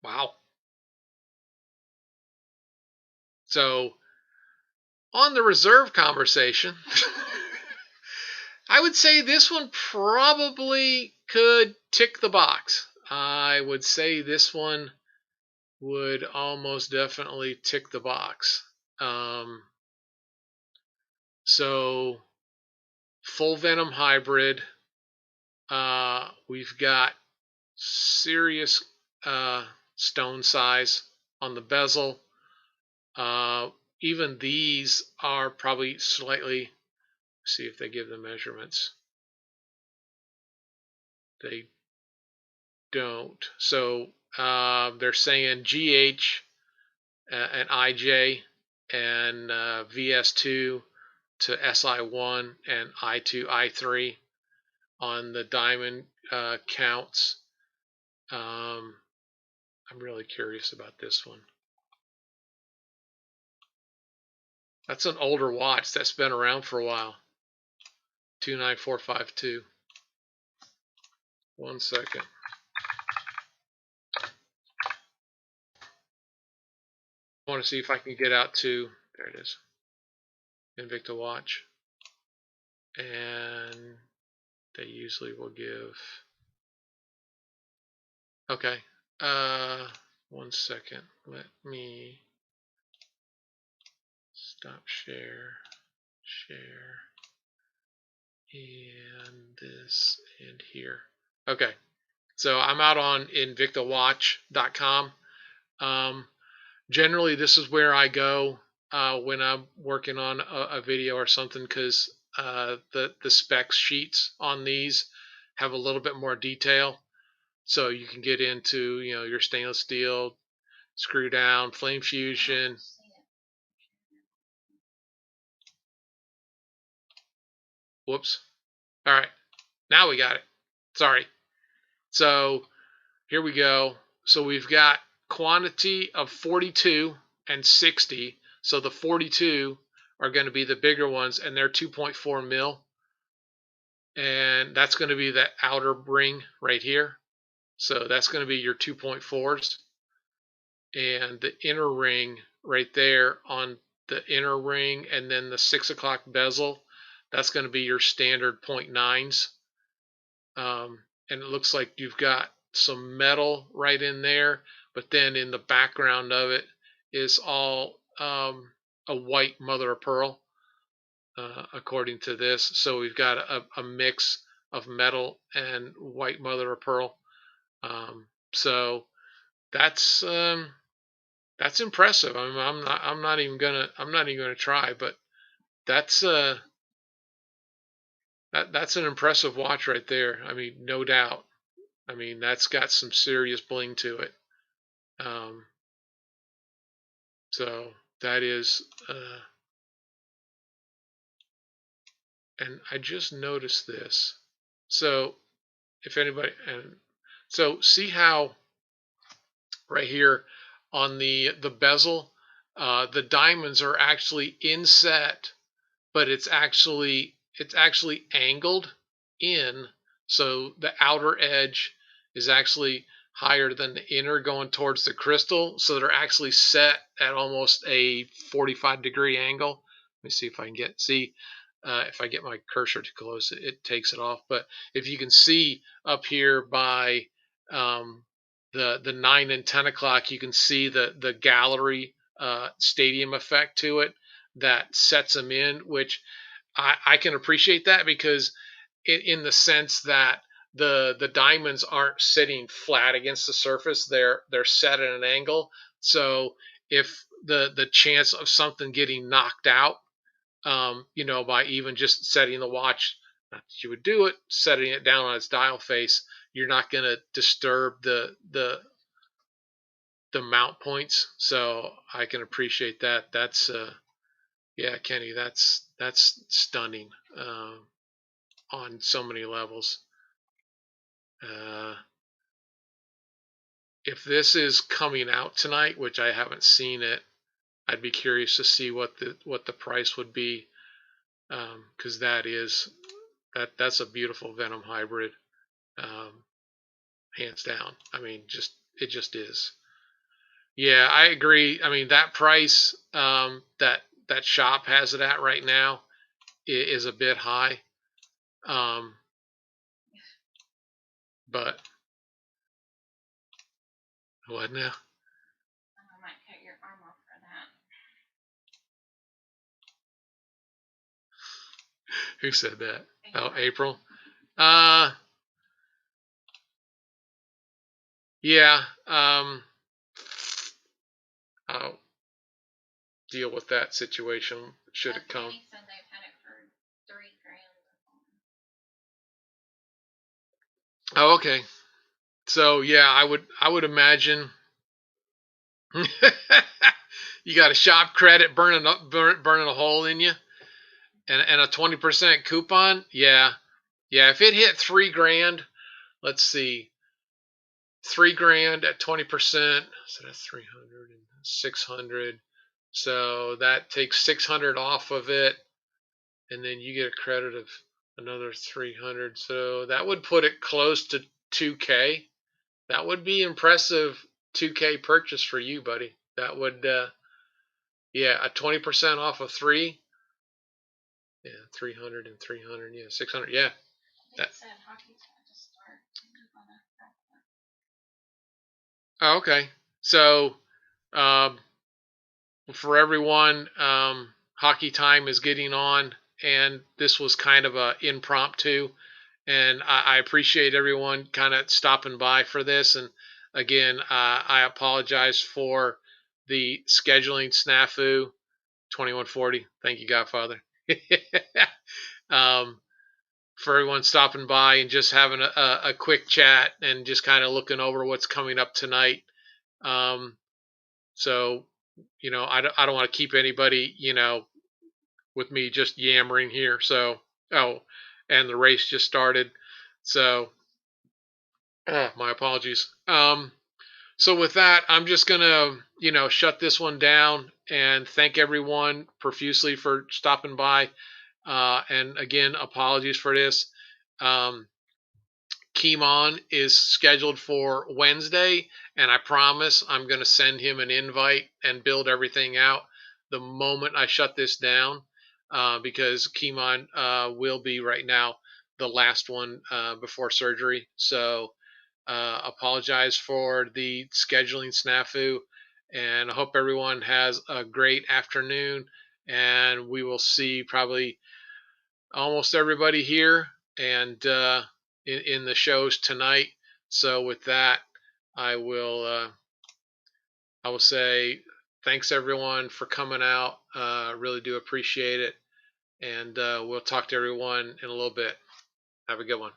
Wow. So on the reserve conversation, I would say this one probably could tick the box. I would say this one would almost definitely tick the box. Um, so full Venom hybrid. We've got serious stone size on the bezel. Even these are probably slightly. See if they give the measurements. They don't. So they're saying GH and IJ and VS2 to SI1 and I2, I3 on the diamond counts. I'm really curious about this one. That's an older watch that's been around for a while. 29452. 1 second. I want to see if I can get out to, there it is, Invicta watch. And they usually will give, okay, 1 second. Let me stop share, and this, and here. Okay, so I'm out on invictawatch.com. Generally, this is where I go when I'm working on a video or something, because the specs sheets on these have a little bit more detail, so you can get into your stainless steel, screw down, flame fusion. Whoops. All right, now we got it. Sorry. So here we go. So we've got quantity of 42 and 60. So the 42 are going to be the bigger ones, and they're 2.4 mil. And that's going to be the outer ring right here. So that's going to be your 2.4s. And the inner ring right there on the inner ring, and then the 6 o'clock bezel, that's going to be your standard 0.9s. And it looks like you've got some metal right in there, but then in the background of it is all a white mother of pearl, according to this. So we've got a mix of metal and white mother of pearl. So that's impressive. I'm not even gonna try, but that's that's an impressive watch right there. I mean, no doubt. I mean, that's got some serious bling to it. So that is, and I just noticed this. So if anybody, and so see how right here on the bezel, the diamonds are actually inset, but it's actually angled in, so the outer edge is actually higher than the inner going towards the crystal, so they're actually set at almost a 45-degree angle. Let me see if I can see if I get my cursor too close, it takes it off. But if you can see up here by the 9 and 10 o'clock, you can see the gallery stadium effect to it that sets them in, which I can appreciate that, because in the sense that the diamonds aren't sitting flat against the surface, they're set at an angle. So if the chance of something getting knocked out, by even just setting the watch, not that you would do it, setting it down on its dial face, you're not going to disturb the mount points. So I can appreciate that. That's yeah, Kenny, that's stunning on so many levels. If this is coming out tonight, which I haven't seen it, I'd be curious to see what the price would be, because that's a beautiful Venom hybrid, hands down. I mean, it just is. Yeah, I agree. I mean, that price that shop has it at right now is a bit high. But what now? I might cut your arm off for that. Who said that? Oh, April. Yeah. I'll deal with that situation should it come. Said they've had it for $3,000. Oh, okay. So yeah, I would imagine you got a shop credit burning a hole in you, and a 20% coupon. Yeah. If it hit $3,000, let's see, $3,000 at 20%. So that's 300 and 600. So that takes 600 off of it, and then you get a credit of another 300. So that would put it close to 2K. That would be impressive 2K purchase for you, buddy. That would, yeah, a 20% off of 3. Yeah, 300 and 300. Yeah, 600. Yeah. That said hockey's going to start. Oh, okay. So, for everyone, hockey time is getting on, and this was kind of a impromptu, and I appreciate everyone kind of stopping by for this. And again, I apologize for the scheduling snafu. 2140. Thank you, Godfather. For everyone stopping by and just having a quick chat and just kind of looking over what's coming up tonight. So, I don't want to keep anybody, with me just yammering here. So, oh, and the race just started. So, my apologies. So with that, I'm just gonna, shut this one down and thank everyone profusely for stopping by. And again, apologies for this. Um, Kimon is scheduled for Wednesday, and I promise I'm going to send him an invite and build everything out the moment I shut this down, because Kimon will be right now the last one before surgery. So apologize for the scheduling snafu, and I hope everyone has a great afternoon. And we will see probably almost everybody here and in the shows tonight. So with that, I will I will say thanks everyone for coming out. Really do appreciate it, and we'll talk to everyone in a little bit. Have a good one.